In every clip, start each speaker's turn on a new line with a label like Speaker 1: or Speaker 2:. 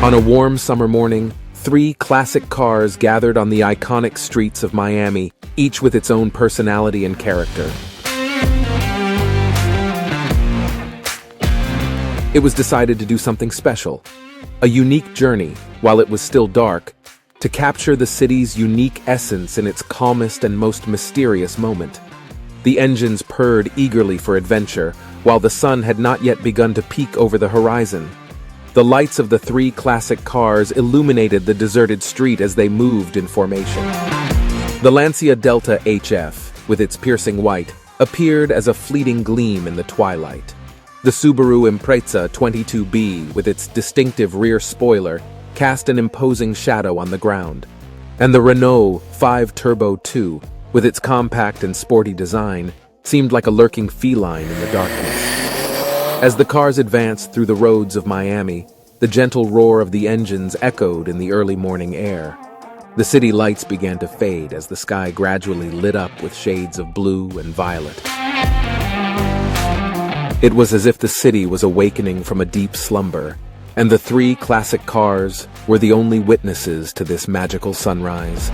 Speaker 1: On a warm summer morning, 3 classic cars gathered on the iconic streets of Miami, each with its own personality and character. It was decided to do something special, a unique journey, while it was still dark, to capture the city's unique essence in its calmest and most mysterious moment. The engines purred eagerly for adventure, while the sun had not yet begun to peek over the horizon. The lights of the 3 classic cars illuminated the deserted street as they moved in formation. The Lancia Delta HF, with its piercing white, appeared as a fleeting gleam in the twilight. The Subaru Impreza 22B, with its distinctive rear spoiler, cast an imposing shadow on the ground. And the Renault 5 Turbo 2, with its compact and sporty design, seemed like a lurking feline in the darkness. As the cars advanced through the roads of Miami, the gentle roar of the engines echoed in the early morning air. The city lights began to fade as the sky gradually lit up with shades of blue and violet. It was as if the city was awakening from a deep slumber, and the 3 classic cars were the only witnesses to this magical sunrise.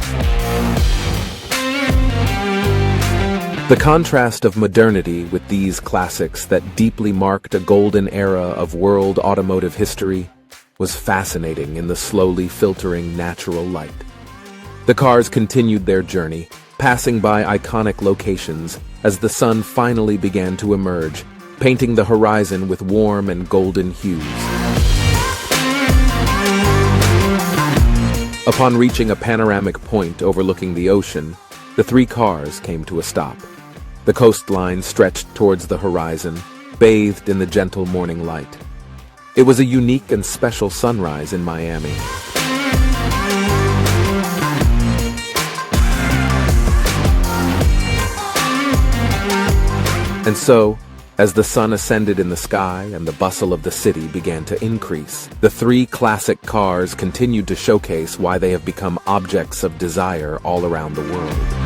Speaker 1: The contrast of modernity with these classics that deeply marked a golden era of world automotive history was fascinating in the slowly filtering natural light. The cars continued their journey, passing by iconic locations as the sun finally began to emerge, painting the horizon with warm and golden hues. Upon reaching a panoramic point overlooking the ocean, the 3 cars came to a stop. The coastline stretched towards the horizon, bathed in the gentle morning light. It was a unique and special sunrise in Miami. And so, as the sun ascended in the sky and the bustle of the city began to increase, the 3 classic cars continued to showcase why they have become objects of desire all around the world.